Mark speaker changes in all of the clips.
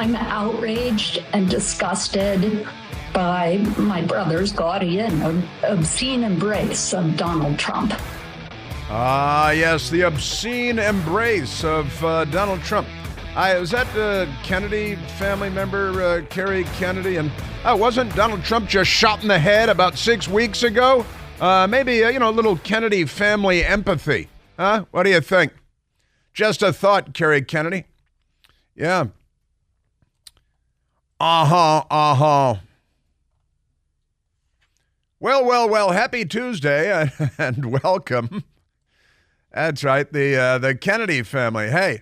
Speaker 1: I'm outraged and disgusted by my brother's gaudy and obscene embrace of Donald Trump.
Speaker 2: Yes, the obscene embrace of Donald Trump. Was that the Kennedy family member, Kerry Kennedy? And wasn't Donald Trump just shot in the head about 6 weeks ago? Maybe, a little Kennedy family empathy. Huh? What do you think? Just a thought, Kerry Kennedy. Yeah. Well, happy Tuesday and welcome. That's right, the Kennedy family. Hey,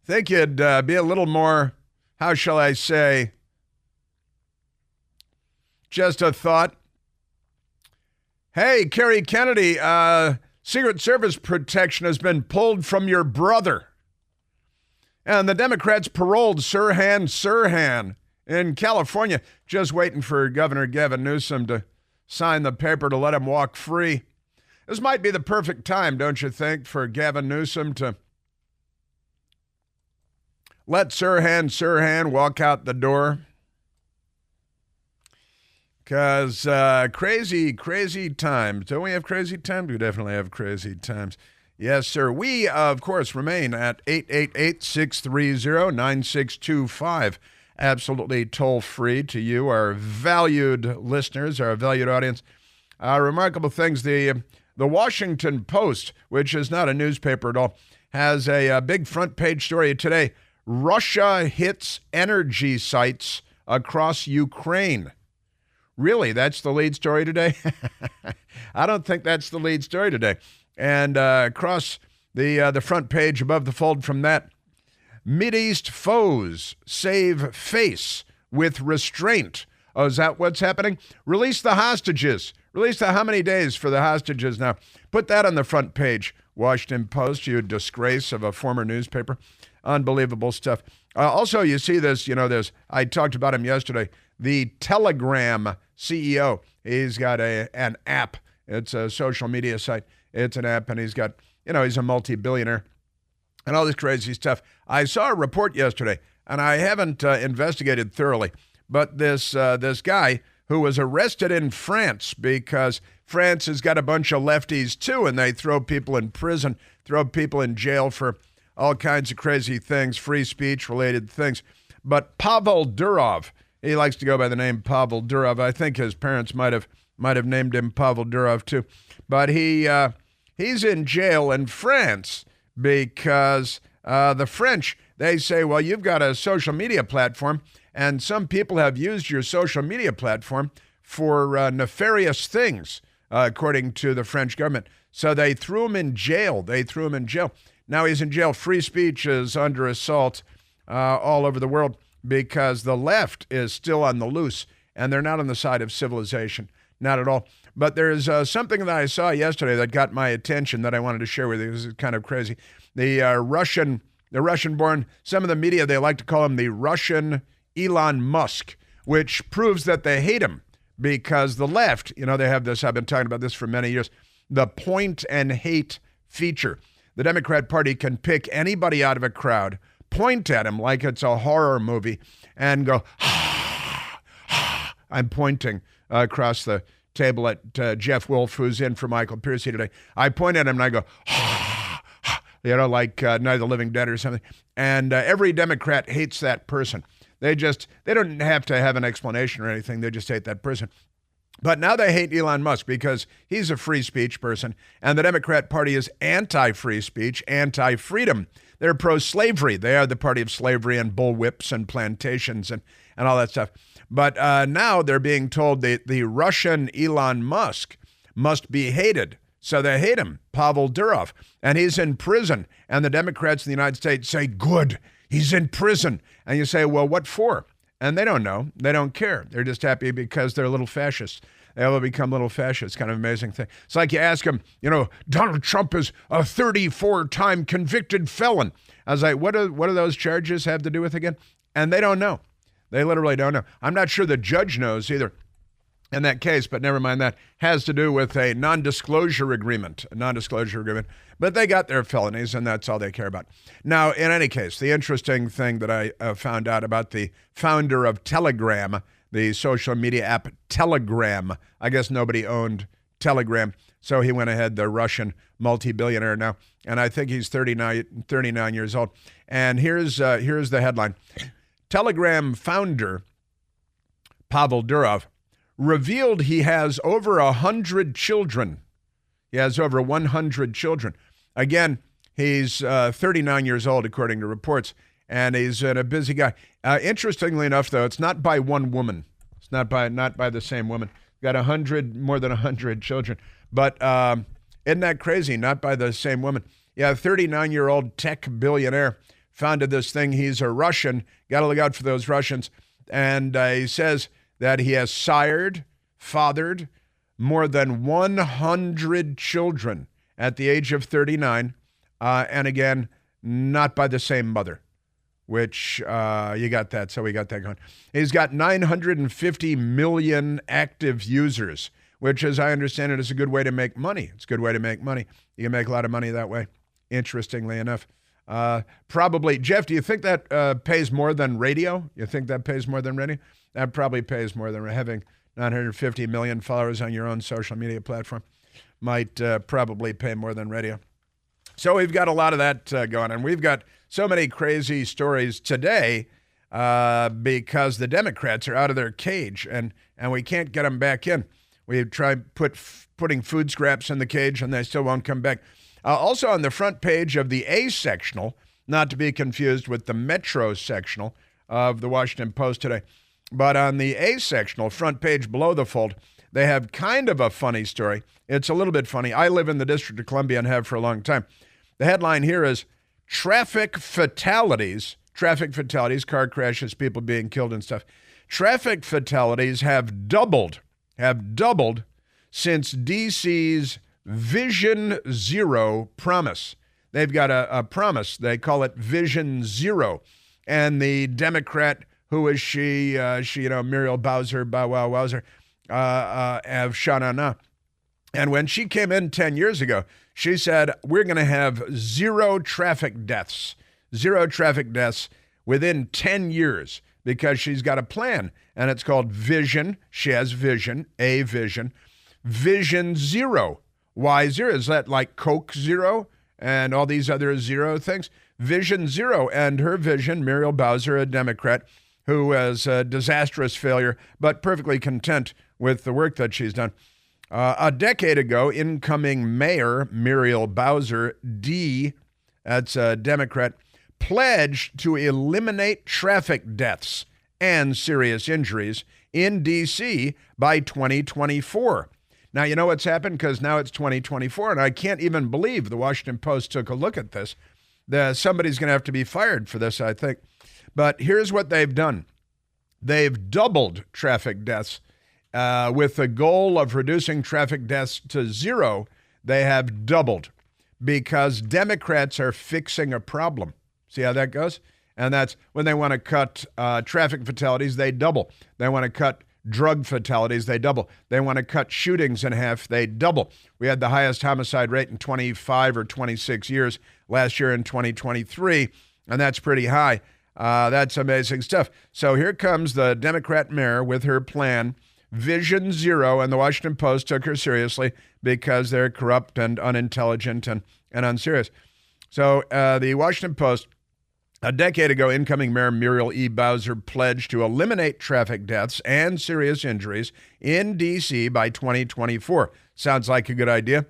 Speaker 2: think you'd be a little more, how shall I say, just a thought. Hey, Kerry Kennedy, Secret Service protection has been pulled from your brother. And the Democrats paroled Sirhan in California, just waiting for Governor Gavin Newsom to sign the paper to let him walk free. This might be the perfect time, don't you think, for Gavin Newsom to let Sirhan walk out the door? Because crazy times. Don't we have crazy times? We definitely have crazy times. Yes, sir. We, of course, remain at 888-630-9625. Absolutely toll-free to you, our valued listeners, our valued audience. Remarkable things. The Washington Post, which is not a newspaper at all, has a big front page story today. Russia hits energy sites across Ukraine. Really, that's the lead story today? I don't think that's the lead story today. And across the front page above the fold from that, Mideast foes save face with restraint. Oh, is that what's happening? Release the hostages. Release how many days for the hostages now? Put that on the front page. Washington Post, you disgrace of a former newspaper. Unbelievable stuff. Also, you see this, I talked about him yesterday, the Telegram CEO. He's got an app. It's a social media site. It's an app, and he's got, he's a multi-billionaire and all this crazy stuff. I saw a report yesterday, and I haven't investigated thoroughly, but this guy who was arrested in France because France has got a bunch of lefties too, and they throw people in prison, throw people in jail for all kinds of crazy things, free speech-related things. But Pavel Durov, he likes to go by the name Pavel Durov. I think his parents might have named him Pavel Durov too. But he's in jail in France because the French, they say, well, you've got a social media platform, and some people have used your social media platform for nefarious things, according to the French government. So they threw him in jail. Now he's in jail. Free speech is under assault all over the world because the left is still on the loose, and they're not on the side of civilization. Not at all. But there's something that I saw yesterday that got my attention that I wanted to share with you. This is kind of crazy. The Russian-born, some of the media, they like to call him the Russian Elon Musk, which proves that they hate him because the left, they have this, I've been talking about this for many years, the point and hate feature. The Democrat Party can pick anybody out of a crowd, point at him like it's a horror movie, and go, I'm pointing across the table at Jeff Wolf, who's in for Michael Piercy today. I point at him and I go, like Night of the Living Dead or something. And every Democrat hates that person. They don't have to have an explanation or anything. They just hate that person. But now they hate Elon Musk because he's a free speech person, and the Democrat Party is anti-free speech, anti-freedom. They're pro-slavery. They are the party of slavery and bullwhips and plantations and all that stuff. But now they're being told the Russian Elon Musk must be hated. So they hate him, Pavel Durov, and he's in prison. And the Democrats in the United States say, good, he's in prison. And you say, well, what for? And they don't know. They don't care. They're just happy because they're little fascists. They all become little fascists. Kind of amazing thing. It's like you ask them, Donald Trump is a 34-time convicted felon. I was like, what do those charges have to do with again? And they don't know. They literally don't know. I'm not sure the judge knows either. in that case, but never mind that, has to do with a non-disclosure agreement, But they got their felonies, and that's all they care about. Now, in any case, the interesting thing that I found out about the founder of Telegram, the social media app Telegram, I guess nobody owned Telegram, so he went ahead, the Russian multi-billionaire now, and I think he's 39 years old. And here's the headline. Telegram founder Pavel Durov revealed he has over 100 children. He has over 100 children. Again, he's 39 years old, according to reports, and he's a busy guy. Interestingly enough, though, it's not by one woman. It's not by the same woman. Got more than 100 children. But isn't that crazy? Not by the same woman. Yeah, a 39-year-old tech billionaire founded this thing. He's a Russian. Got to look out for those Russians. And he says that he has fathered more than 100 children at the age of 39, and again, not by the same mother, which you got that, so we got that going. He's got 950 million active users, which, as I understand it, is a good way to make money. It's a good way to make money. You can make a lot of money that way, interestingly enough. Probably, Jeff, do you think that pays more than radio? You think that pays more than radio? That probably pays more than having 950 million followers on your own social media platform. Might probably pay more than radio. So we've got a lot of that going on. We've got so many crazy stories today because the Democrats are out of their cage and we can't get them back in. We've tried putting food scraps in the cage and they still won't come back. Also on the front page of the A sectional, not to be confused with the Metro sectional of the Washington Post today, but on the A sectional, front page below the fold, they have kind of a funny story. It's a little bit funny. I live in the District of Columbia and have for a long time. The headline here is traffic fatalities, car crashes, people being killed and stuff. Traffic fatalities have doubled since D.C.'s Vision Zero promise. They've got a promise. They call it Vision Zero. And the Democrat, who is she, Muriel Bowser, Bow Wow Wowser, of Shanana. And when she came in 10 years ago, she said, we're going to have zero traffic deaths within 10 years because she's got a plan. And it's called Vision. She has vision, a vision. Vision Zero. Why zero? Is that like Coke Zero and all these other zero things? Vision Zero. And her vision, Muriel Bowser, a Democrat, who was a disastrous failure, but perfectly content with the work that she's done. A decade ago, incoming mayor Muriel Bowser, D, that's a Democrat, pledged to eliminate traffic deaths and serious injuries in D.C. by 2024. Now, you know what's happened? Because now it's 2024, and I can't even believe the Washington Post took a look at this. Somebody's going to have to be fired for this, I think. But here's what they've done. They've doubled traffic deaths with the goal of reducing traffic deaths to zero. They have doubled because Democrats are fixing a problem. See how that goes? And that's when they want to cut traffic fatalities, they double. They want to cut drug fatalities, they double. They want to cut shootings in half, they double. We had the highest homicide rate in 25 or 26 years last year in 2023, and that's pretty high. That's amazing stuff. So here comes the Democrat mayor with her plan, Vision Zero, and the Washington Post took her seriously because they're corrupt and unintelligent and unserious. So the Washington Post, a decade ago, incoming Mayor Muriel E. Bowser pledged to eliminate traffic deaths and serious injuries in D.C. by 2024. Sounds like a good idea.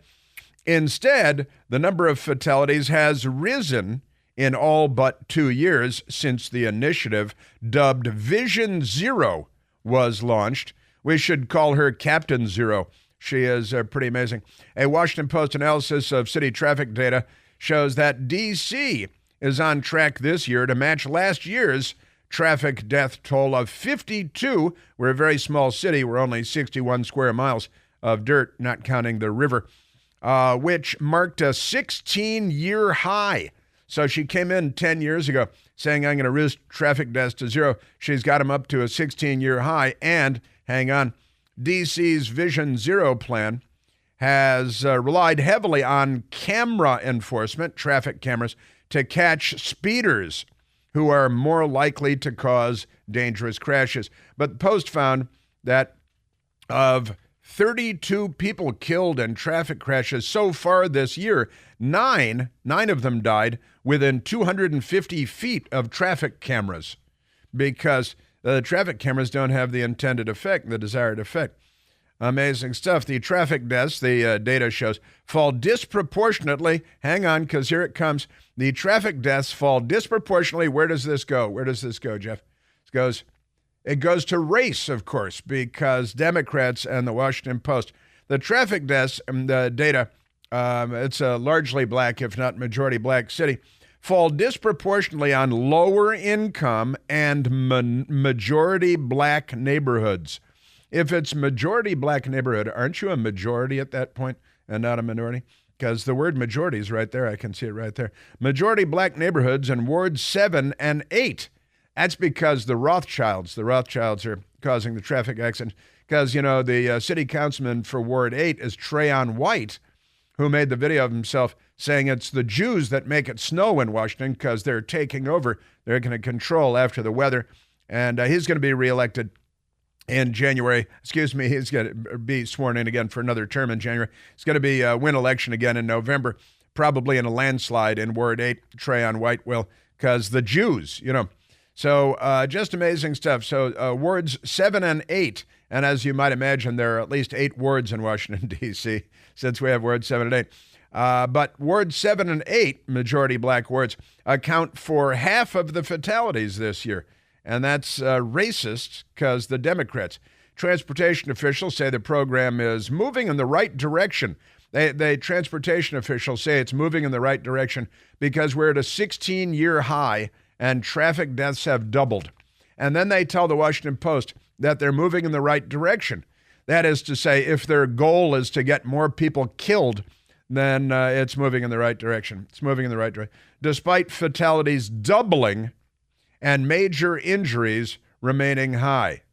Speaker 2: Instead, the number of fatalities has risen in all but 2 years since the initiative, dubbed Vision Zero, was launched. We should call her Captain Zero. She is pretty amazing. A Washington Post analysis of city traffic data shows that D.C. is on track this year to match last year's traffic death toll of 52. We're a very small city. We're only 61 square miles of dirt, not counting the river, which marked a 16-year high. So she came in 10 years ago saying, I'm going to reduce traffic deaths to zero. She's got them up to a 16-year high. And hang on, DC's Vision Zero plan has relied heavily on camera enforcement, traffic cameras, to catch speeders who are more likely to cause dangerous crashes. But the Post found that of 32 people killed in traffic crashes so far this year, nine of them died within 250 feet of traffic cameras because the traffic cameras don't have the intended effect, the desired effect. Amazing stuff. The traffic deaths, the data shows, fall disproportionately. Hang on, because here it comes. The traffic deaths fall disproportionately. Where does this go? Where does this go, Jeff? It goes to race, of course, because Democrats and the Washington Post. The traffic deaths, the data, it's a largely black, if not majority black city, fall disproportionately on lower income and majority black neighborhoods. If it's majority black neighborhood, aren't you a majority at that point and not a minority? Because the word majority is right there. I can see it right there. Majority black neighborhoods in Wards 7 and 8. That's because the Rothschilds are causing the traffic accident. Because, the city councilman for Ward 8 is Trayon White, who made the video of himself saying it's the Jews that make it snow in Washington because they're taking over. They're going to control after the weather. And he's going to be reelected in January. He's going to be sworn in again for another term in January. He's going to be win election again in November, probably in a landslide in Ward 8. Trayon White will, because the Jews, So just amazing stuff. So wards 7 and 8, and as you might imagine, there are at least 8 wards in Washington, D.C., since we have wards 7 and 8. But wards 7 and 8, majority black wards, account for half of the fatalities this year. And that's racist because the Democrats. Transportation officials say the program is moving in the right direction. The transportation officials say it's moving in the right direction because we're at a 16-year high and traffic deaths have doubled. And then they tell the Washington Post that they're moving in the right direction. That is to say, if their goal is to get more people killed, then it's moving in the right direction. It's moving in the right direction. Despite fatalities doubling and major injuries remaining high.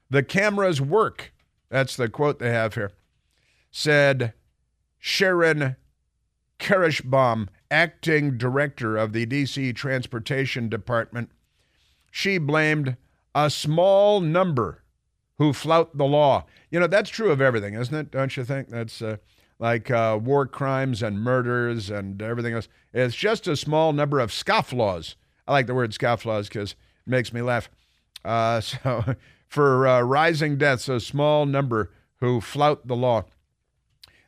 Speaker 2: The cameras work. That's the quote they have here. Said Sharon Karishbaum, acting director of the D.C. Transportation Department. She blamed a small number who flout the law. That's true of everything, isn't it? Don't you think? That's like war crimes and murders and everything else. It's just a small number of scofflaws. I like the word scofflaws because it makes me laugh. So for rising deaths, a small number who flout the law.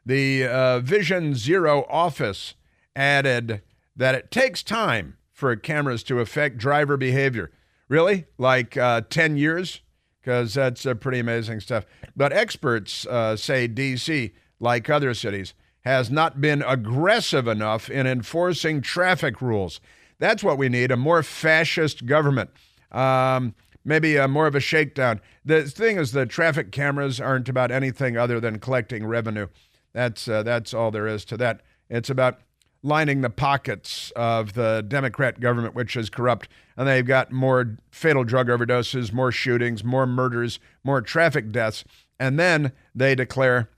Speaker 2: The Vision Zero office added that it takes time for cameras to affect driver behavior. Really? Like 10 years? Because that's pretty amazing stuff. But experts say D.C., like other cities, has not been aggressive enough in enforcing traffic rules. That's what we need, a more fascist government, maybe more of a shakedown. The thing is the traffic cameras aren't about anything other than collecting revenue. That's all there is to that. It's about lining the pockets of the Democrat government, which is corrupt, and they've got more fatal drug overdoses, more shootings, more murders, more traffic deaths, and then they declare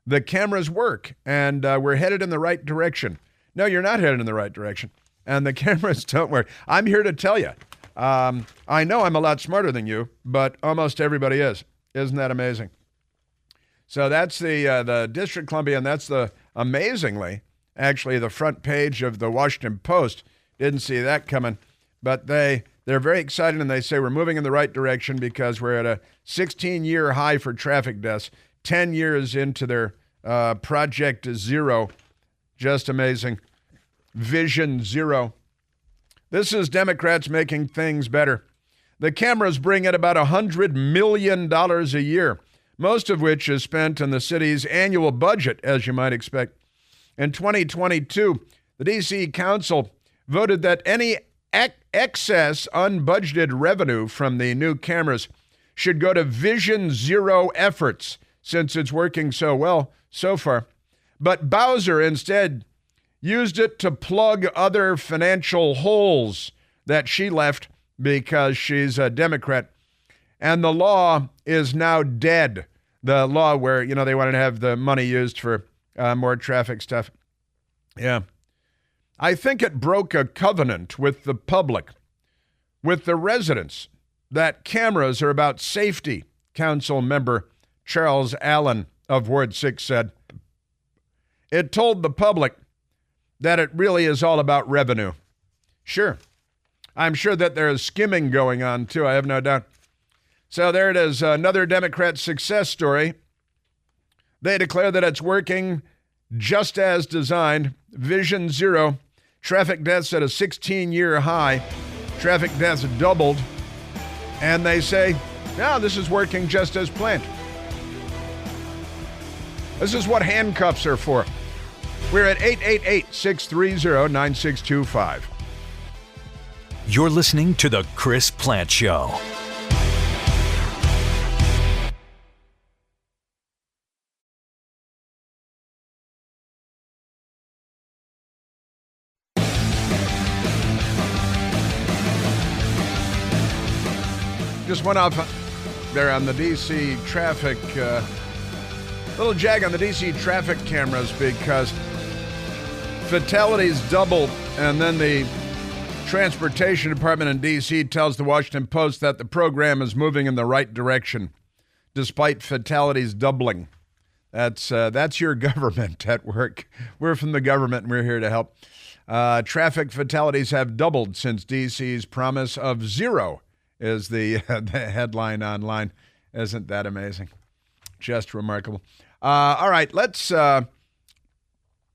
Speaker 2: the cameras work, and we're headed in the right direction. No, you're not headed in the right direction. And the cameras don't work. I'm here to tell you. I know I'm a lot smarter than you, but almost everybody is. Isn't that amazing? So that's the District of Columbia, and that's amazingly, actually, the front page of the Washington Post. Didn't see that coming. But they're very excited, and they say we're moving in the right direction because we're at a 16-year high for traffic deaths, 10 years into their Project Zero. Just amazing. Vision Zero. This is Democrats making things better. The cameras bring in about $100 million a year, most of which is spent in the city's annual budget, as you might expect. In 2022, the D.C. Council voted that any excess unbudgeted revenue from the new cameras should go to Vision Zero efforts, since it's working so well so far. But Bowser instead used it to plug other financial holes that she left because she's a Democrat. And the law is now dead. the law where, they wanted to have the money used for more traffic stuff. Yeah. I think it broke a covenant with the public, with the residents, that cameras are about safety, Council member Charles Allen of Ward 6 said. It told the public that it really is all about revenue. Sure. I'm sure that there is skimming going on, too. I have no doubt. So there it is, another Democrat success story. They declare that it's working just as designed. Vision zero. Traffic deaths at a 16-year high. Traffic deaths doubled. And they say, no, this is working just as planned. This is what handcuffs are for. We're at 888-630-9625.
Speaker 3: You're listening to The Chris Plante Show.
Speaker 2: Just went off there on the D.C. traffic, little jag on the D.C. traffic cameras because fatalities doubled, and then the Transportation Department in D.C. tells the Washington Post that the program is moving in the right direction, despite fatalities doubling. That's your government at work. We're from the government, and we're here to help. Traffic fatalities have doubled since D.C.'s promise of zero is the headline online. Isn't that amazing? Just remarkable. All right, let's...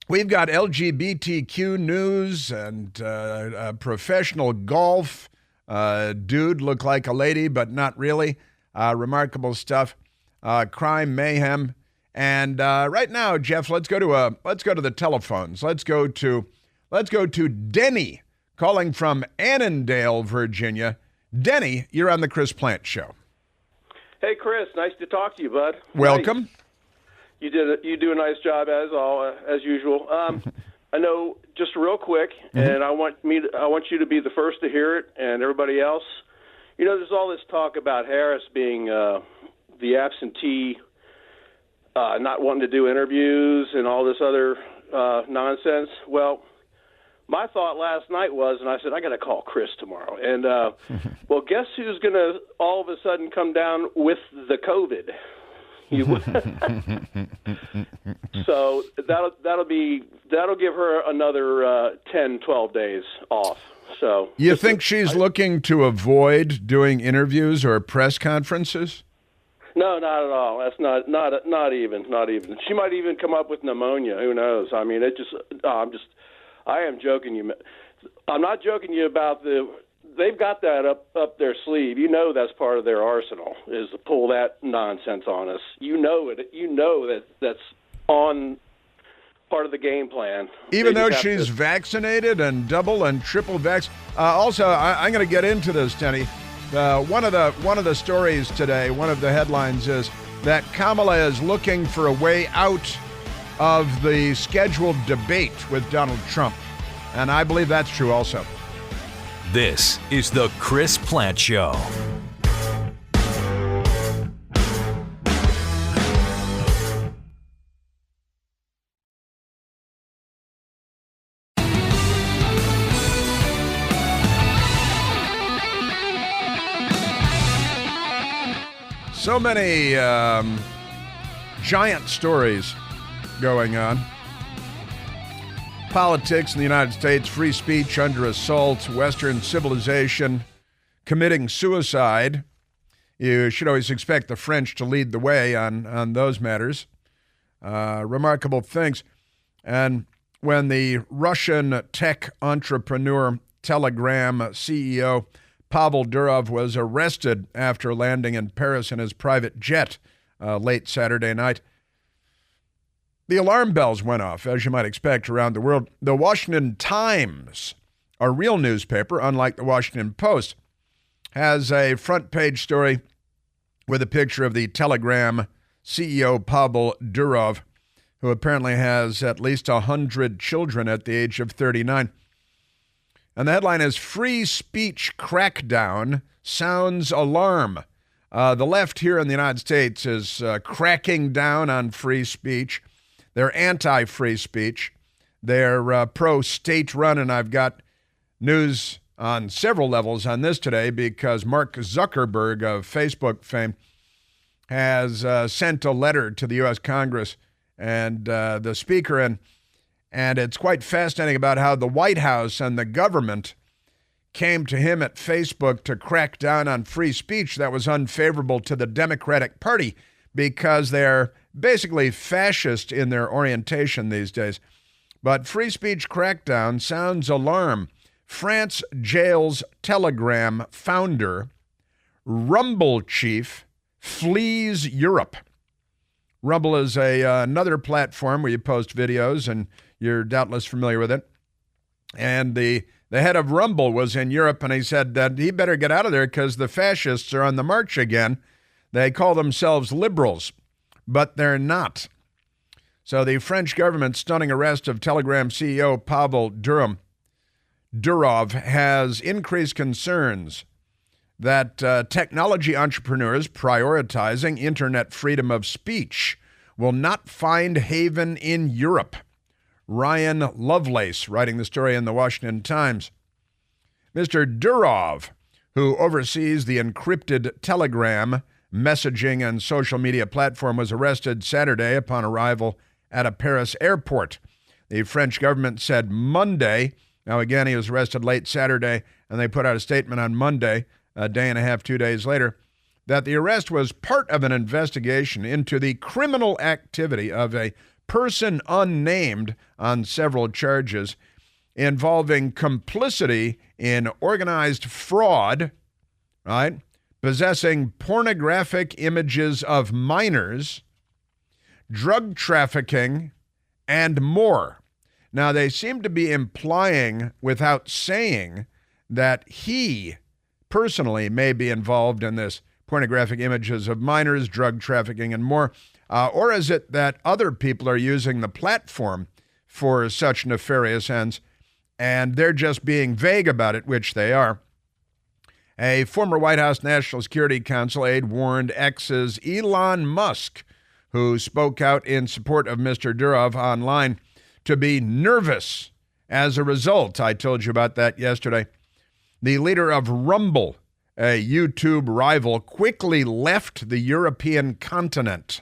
Speaker 2: We've got LGBTQ news and professional golf. Dude looked like a lady, but not really. Remarkable stuff. Crime, mayhem, and right now, Jeff, let's go to the telephones. Let's go to Denny calling from Annandale, Virginia. Denny, you're on the Chris Plante Show.
Speaker 4: Hey, Chris, nice to talk to you, bud.
Speaker 2: Welcome.
Speaker 4: Nice. You do a nice job as usual. I know, just real quick, and I want you to be the first to hear it, and everybody else. There's all this talk about Harris being the absentee, not wanting to do interviews, and all this other nonsense. Well, my thought last night was, and I said, I got to call Chris tomorrow. And well, guess who's going to all of a sudden come down with the COVID? So that'll give her another 10, 12 days off. So
Speaker 2: you think she's looking to avoid doing interviews or press conferences?
Speaker 4: No, not at all. That's not even. She might even come up with pneumonia. Who knows? I mean, I am joking you. I'm not joking you about they've got that up their sleeve. That's part of their arsenal, is to pull that nonsense on us. That's on part of the game plan.
Speaker 2: Even though she's vaccinated and double and triple also, I'm going to get into this, Denny. One of the stories today, one of the headlines is that Kamala is looking for a way out of the scheduled debate with Donald Trump. And I believe that's true also.
Speaker 3: This is the Chris Plante Show.
Speaker 2: So many giant stories going on. Politics in the United States, free speech under assault, Western civilization committing suicide. You should always expect the French to lead the way on those matters. Remarkable things. And when the Russian tech entrepreneur, Telegram CEO, Pavel Durov was arrested after landing in Paris in his private jet late Saturday night, the alarm bells went off, as you might expect, around the world. The Washington Times, a real newspaper, unlike the Washington Post, has a front page story with a picture of the Telegram CEO, Pavel Durov, who apparently has at least 100 children at the age of 39. And the headline is, Free Speech Crackdown Sounds Alarm The left here in the United States is cracking down on free speech. They're anti-free speech. They're pro-state-run, and I've got news on several levels on this today because Mark Zuckerberg of Facebook fame has sent a letter to the U.S. Congress and the Speaker, and it's quite fascinating about how the White House and the government came to him at Facebook to crack down on free speech that was unfavorable to the Democratic Party because they're basically fascist in their orientation these days. But free speech crackdown sounds alarm. France jails Telegram founder, Rumble chief, flees Europe. Rumble is another platform where you post videos, and you're doubtless familiar with it. And the head of Rumble was in Europe, and he said that he better get out of there because the fascists are on the march again. They call themselves liberals, but they're not. So the French government's stunning arrest of Telegram CEO Pavel Durov has increased concerns that technology entrepreneurs prioritizing internet freedom of speech will not find haven in Europe. Ryan Lovelace writing the story in the Washington Times. Mr. Durov, who oversees the encrypted Telegram messaging and social media platform, was arrested Saturday upon arrival at a Paris airport. The French government said Monday. Now, again, he was arrested late Saturday, and they put out a statement on Monday, a day and a half, 2 days later, that the arrest was part of an investigation into the criminal activity of a person unnamed on several charges involving complicity in organized fraud, right? Possessing pornographic images of minors, drug trafficking, and more. Now, they seem to be implying, without saying, that he personally may be involved in this pornographic images of minors, drug trafficking, and more. Or is it that other people are using the platform for such nefarious ends, and they're just being vague about it, which they are? A former White House National Security Council aide warned X's Elon Musk, who spoke out in support of Mr. Durov online, to be nervous as a result. I told you about that yesterday. The leader of Rumble, a YouTube rival, quickly left the European continent.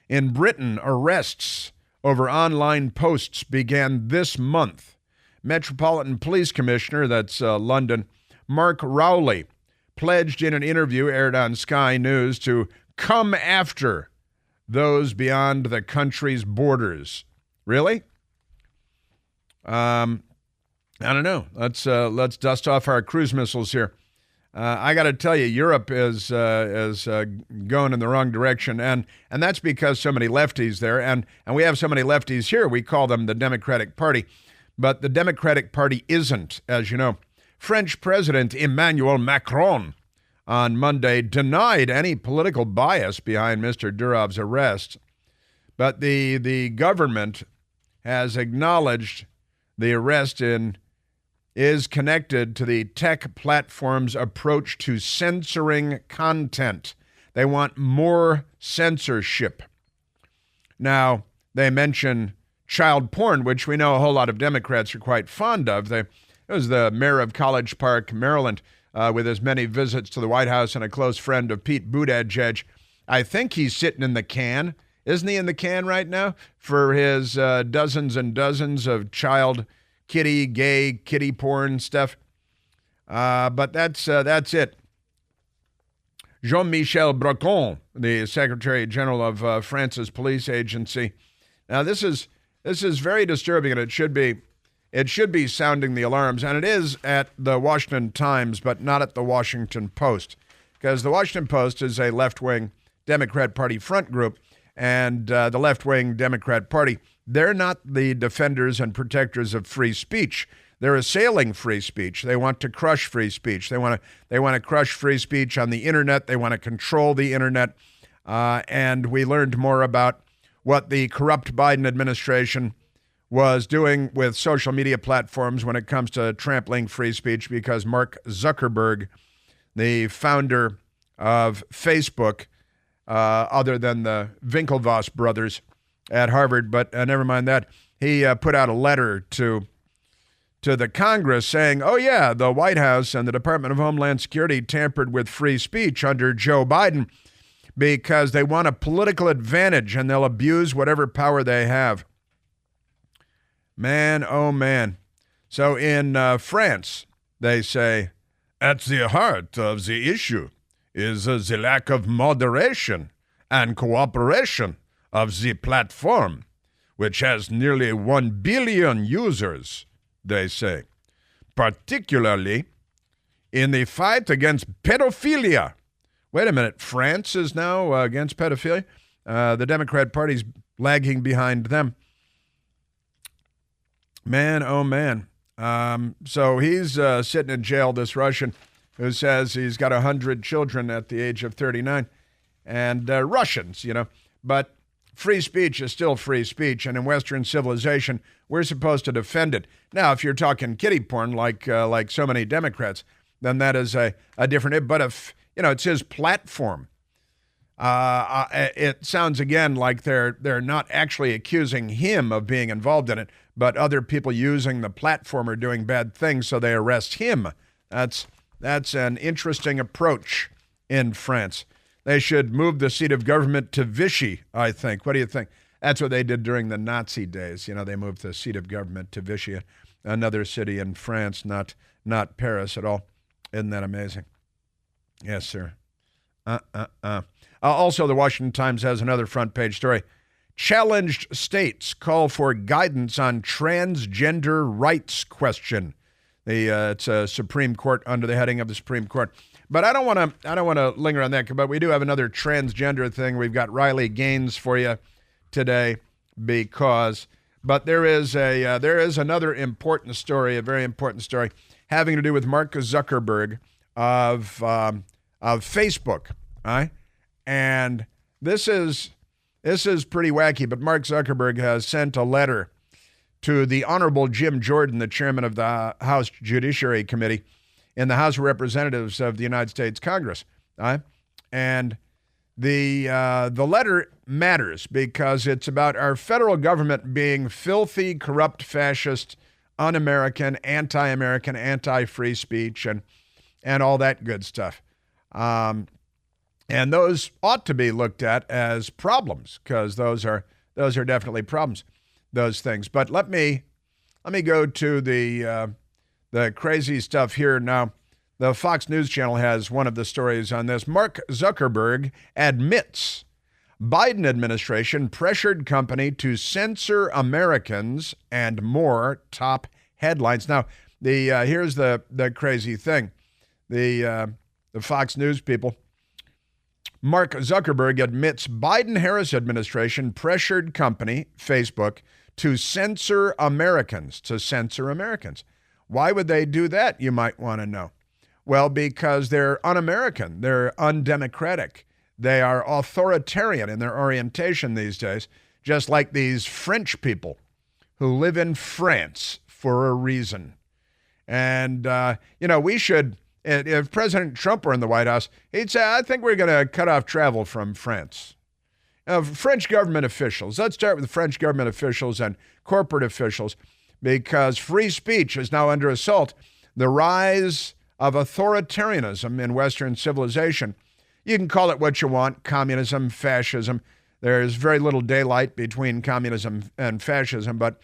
Speaker 2: In Britain, arrests over online posts began this month. Metropolitan Police Commissioner, that's London, Mark Rowley, pledged in an interview aired on Sky News to come after those beyond the country's borders. Really? I don't know. Let's dust off our cruise missiles here. I got to tell you, Europe is going in the wrong direction, and that's because so many lefties there, and we have so many lefties here. We call them the Democratic Party, but the Democratic Party isn't, as you know. French President Emmanuel Macron on Monday denied any political bias behind Mr. Durov's arrest, but the government has acknowledged the arrest is connected to the tech platform's approach to censoring content. They want more censorship. Now, they mention child porn, which we know a whole lot of Democrats are quite fond of. It was the mayor of College Park, Maryland, with his many visits to the White House and a close friend of Pete Buttigieg. I think he's sitting in the can. Isn't he in the can right now for his dozens and dozens of child gay kitty porn stuff? But that's it. Jean-Michel Bracon, the Secretary General of France's police agency. Now this is very disturbing, and it should be sounding the alarms, and it is at the Washington Times, but not at the Washington Post, because the Washington Post is a left-wing Democrat Party front group. And the left-wing Democrat Party, they're not the defenders and protectors of free speech. They're assailing free speech. They want to crush free speech. They want to crush free speech on the internet. They want to control the internet. And we learned more about what the corrupt Biden administration was doing with social media platforms when it comes to trampling free speech, because Mark Zuckerberg, the founder of Facebook, other than the Winklevoss brothers at Harvard. But never mind that. He put out a letter to the Congress saying, oh, yeah, the White House and the Department of Homeland Security tampered with free speech under Joe Biden because they want a political advantage and they'll abuse whatever power they have. Man, oh, man. So in France, they say, at the heart of the issue is the lack of moderation and cooperation of the platform, which has nearly 1 billion users, they say, particularly in the fight against pedophilia. Wait a minute, France is now against pedophilia? The Democrat Party's lagging behind them. Man, oh man. So he's sitting in jail, this Russian, who says he's got 100 children at the age of 39. And Russians, but free speech is still free speech, and in Western civilization, we're supposed to defend it. Now, if you're talking kiddie porn like so many Democrats, then that is a different. But if it's his platform, it sounds again like they're not actually accusing him of being involved in it, but other people using the platform are doing bad things, so they arrest him. That's an interesting approach in France. They should move the seat of government to Vichy, I think. What do you think? That's what they did during the Nazi days. They moved the seat of government to Vichy, another city in France, not Paris at all. Isn't that amazing? Yes, sir. Also, the Washington Times has another front page story. Challenged states call for guidance on transgender rights question. It's a Supreme Court under the heading of the Supreme Court. But I don't want to linger on that. But we do have another transgender thing. We've got Riley Gaines for you today But there is another important story, a very important story, having to do with Mark Zuckerberg of Facebook. All right? And this is pretty wacky. But Mark Zuckerberg has sent a letter to the Honorable Jim Jordan, the chairman of the House Judiciary Committee in the House of Representatives of the United States Congress. And the letter matters because it's about our federal government being filthy, corrupt, fascist, un-American, anti-American, anti-free speech, and all that good stuff. And those ought to be looked at as problems because those are definitely problems, those things. But let me go to the crazy stuff here now. The Fox News Channel has one of the stories on this. Mark Zuckerberg admits Biden administration pressured company to censor Americans and more top headlines. Now, here's the crazy thing. The Fox News people. Mark Zuckerberg admits Biden-Harris administration pressured company, Facebook, to censor Americans. Why would they do that, you might want to know? Well, because they're un-American, they're undemocratic, they are authoritarian in their orientation these days, just like these French people who live in France for a reason. And, we should, if President Trump were in the White House, he'd say, I think we're going to cut off travel from France. French government officials, let's start with the French government officials and corporate officials, because free speech is now under assault. The rise of authoritarianism in Western civilization. You can call it what you want, communism, fascism. There's very little daylight between communism and fascism, but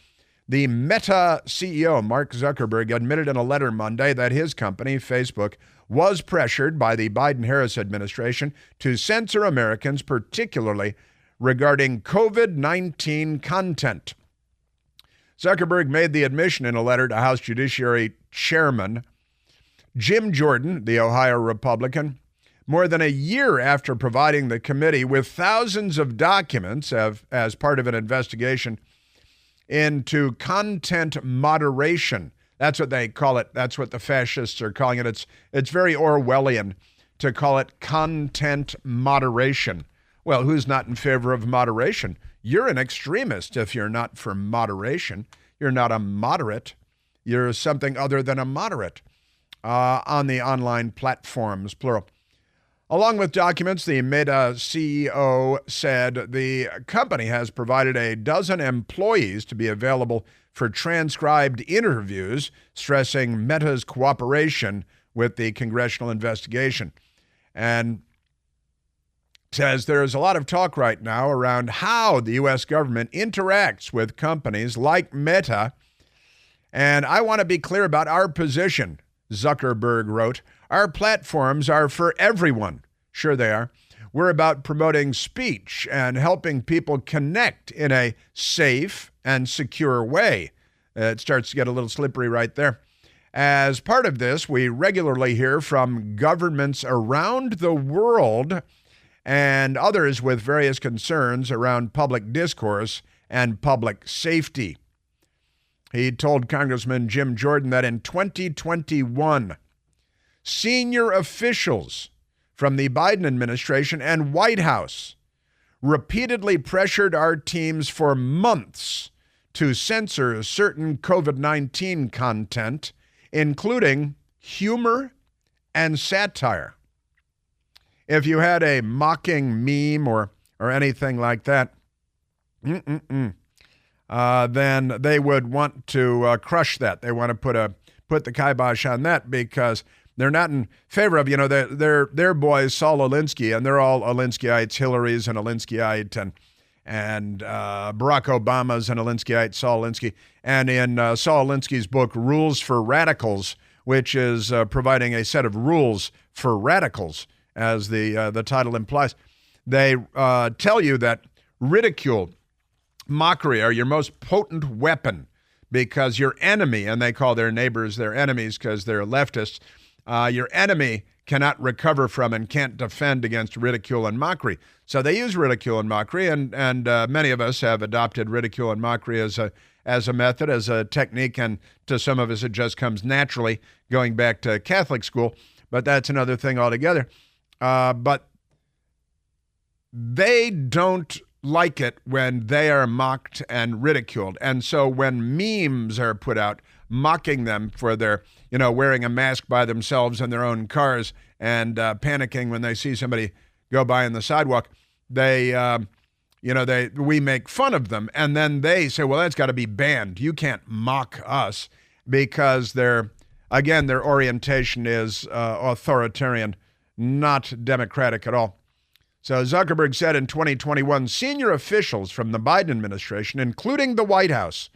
Speaker 2: the Meta CEO, Mark Zuckerberg, admitted in a letter Monday that his company, Facebook, was pressured by the Biden-Harris administration to censor Americans, particularly regarding COVID-19 content. Zuckerberg made the admission in a letter to House Judiciary Chairman Jim Jordan, the Ohio Republican, more than a year after providing the committee with thousands of documents as part of an investigation into content moderation. That's what they call it. That's what the fascists are calling it. It's very Orwellian to call it content moderation. Well, who's not in favor of moderation? You're an extremist if you're not for moderation. You're not a moderate. You're something other than a moderate on the online platforms, plural. Along with documents, the Meta CEO said the company has provided a dozen employees to be available for transcribed interviews, stressing Meta's cooperation with the congressional investigation. And says there is a lot of talk right now around how the U.S. government interacts with companies like Meta. And I want to be clear about our position, Zuckerberg wrote. Our platforms are for everyone. Sure they are. We're about promoting speech and helping people connect in a safe and secure way. It starts to get a little slippery right there. As part of this, we regularly hear from governments around the world and others with various concerns around public discourse and public safety. He told Congressman Jim Jordan that in 2021, senior officials from the Biden administration and White House repeatedly pressured our teams for months to censor certain COVID-19 content, including humor and satire. If you had a mocking meme or anything like that, then they would want to crush that. They want to put the kibosh on that because they're not in favor of, their boys, Saul Alinsky, and they're all Alinskyites, Hillary's an Alinskyite, and Barack Obama's an Alinskyite, Saul Alinsky. And in Saul Alinsky's book, Rules for Radicals, which is providing a set of rules for radicals, as the title implies, they tell you that ridicule, mockery are your most potent weapon because your enemy, and they call their neighbors their enemies because they're leftists, your enemy cannot recover from and can't defend against ridicule and mockery. So they use ridicule and mockery, and many of us have adopted ridicule and mockery as a method, as a technique, and to some of us it just comes naturally going back to Catholic school, but that's another thing altogether. But they don't like it when they are mocked and ridiculed. And so when memes are put out mocking them for their, wearing a mask by themselves in their own cars and panicking when they see somebody go by on the sidewalk, we make fun of them. And then they say, well, that's got to be banned. You can't mock us because their orientation is authoritarian, not democratic at all. So Zuckerberg said in 2021, senior officials from the Biden administration, including the White House,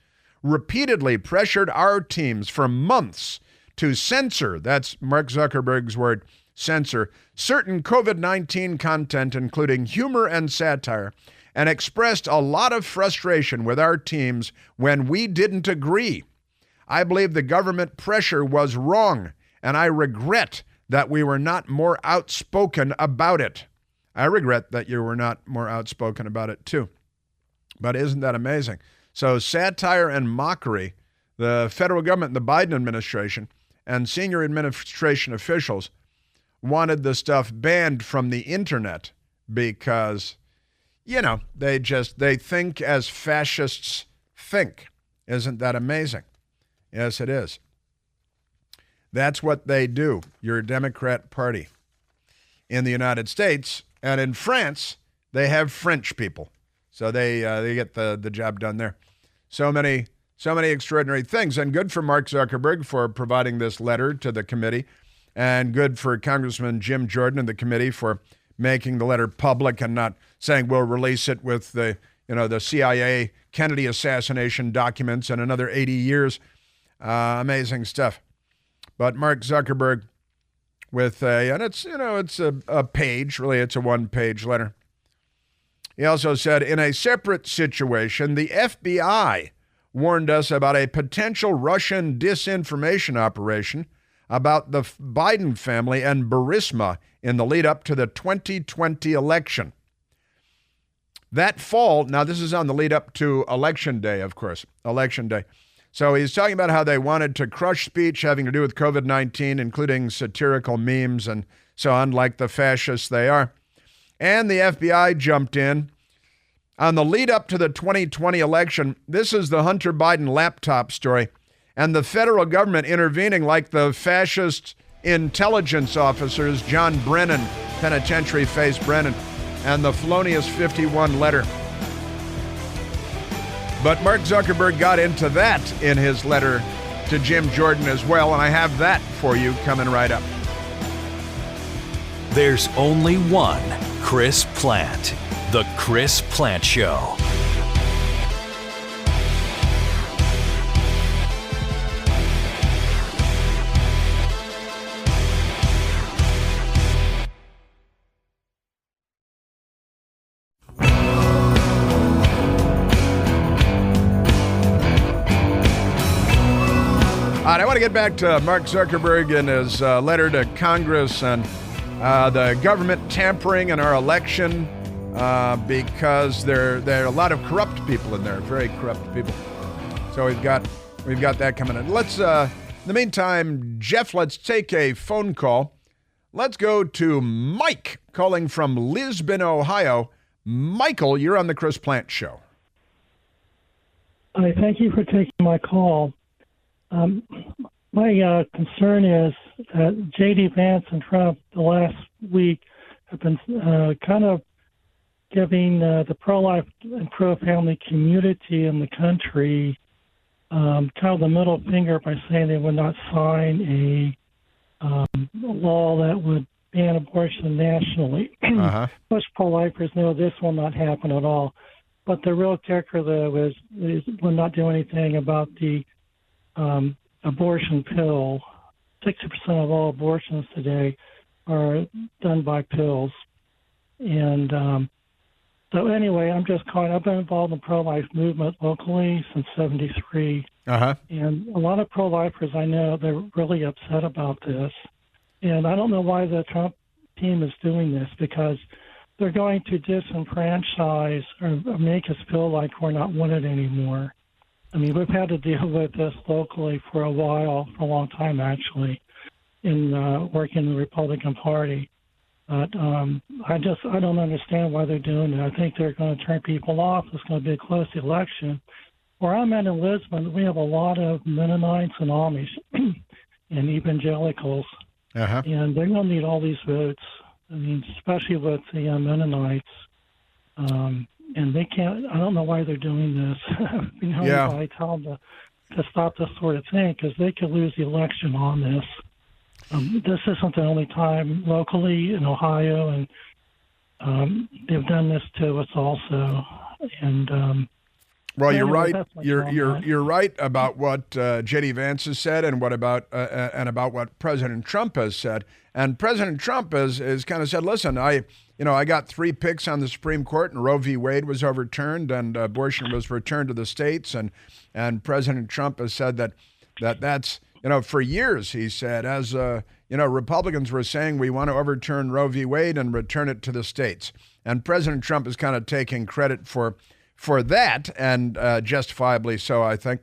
Speaker 2: repeatedly pressured our teams for months to censor, that's Mark Zuckerberg's word, censor, certain COVID-19 content, including humor and satire, and expressed a lot of frustration with our teams when we didn't agree. I believe the government pressure was wrong, and I regret that we were not more outspoken about it. I regret that you were not more outspoken about it too. But isn't that amazing? So satire and mockery, the federal government, the Biden administration, and senior administration officials wanted the stuff banned from the internet because, they think as fascists think. Isn't that amazing? Yes, it is. That's what they do, your Democrat Party. In the United States and in France, they have French people. So they get the job done there. So many extraordinary things. And good for Mark Zuckerberg for providing this letter to the committee. And good for Congressman Jim Jordan and the committee for making the letter public and not saying we'll release it with the CIA Kennedy assassination documents in another 80 years. Amazing stuff. But Mark Zuckerberg with it's a page, really it's a one-page letter. He also said, in a separate situation, the FBI warned us about a potential Russian disinformation operation about the Biden family and Burisma in the lead up to the 2020 election. That fall, now this is on the lead up to Election Day, of course, Election Day. So he's talking about how they wanted to crush speech having to do with COVID-19, including satirical memes and so on, like the fascists they are. And the FBI jumped in. On the lead up to the 2020 election, this is the Hunter Biden laptop story, and the federal government intervening like the fascist intelligence officers John Brennan penitentiary faced Brennan, and the felonious 51 letter. But Mark Zuckerberg got into that in his letter to Jim Jordan as well, and I have that for you coming right up.
Speaker 3: There's only one Chris Plant. The Chris Plant Show.
Speaker 2: All right, I want to get back to Mark Zuckerberg and his letter to Congress and the government tampering in our election because there are a lot of corrupt people in there, very corrupt people. So we've got that coming in. Let's in the meantime, Jeff, let's take a phone call. Let's go to Mike calling from Lisbon, Ohio. Michael, you're on the Chris Plant Show.
Speaker 5: Hi, thank you for taking my call. My concern is that J.D. Vance and Trump the last week have been kind of giving the pro-life and pro-family community in the country kind of the middle finger by saying they would not sign a law that would ban abortion nationally. Most pro-lifers know this will not happen at all. But the real kicker, though, is will not do anything about the abortion pill. 60% of all abortions today are done by pills. And so anyway, I'm just calling. I've been involved in the pro-life movement locally since 73. And a lot of pro-lifers I know, they're really upset about this. And I don't know why the Trump team is doing this, because they're going to disenfranchise or make us feel like we're not wanted anymore. I mean, we've had to deal with this locally for a while, for a long time actually, in working in the Republican Party. But I don't understand why they're doing it. I think they're going to turn people off. It's going to be a close election. Where I'm at in Lisbon, we have a lot of Mennonites and Amish and evangelicals, and they're going to need all these votes. I mean, especially with the Mennonites. And they can't, I don't know why they're doing this. I tell them to stop this sort of thing, because they could lose the election on this. This isn't the only time locally in Ohio, and they've done this to us also. And
Speaker 2: well, you're right. You're right about what J.D. Vance has said, and about what President Trump has said. And President Trump has kind of said, "Listen, I got 3 picks on the Supreme Court, and Roe v. Wade was overturned, and abortion was returned to the states." And President Trump has said that's for years. He said, as Republicans were saying, we want to overturn Roe v. Wade and return it to the states. And President Trump is kind of taking credit for that, and justifiably so, I think.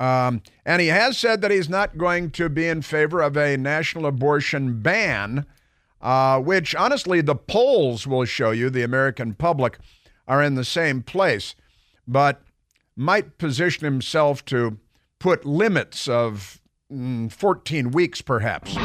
Speaker 2: And he has said that he's not going to be in favor of a national abortion ban, which, honestly, the polls will show you the American public are in the same place, but might position himself to put limits of 14 weeks, perhaps.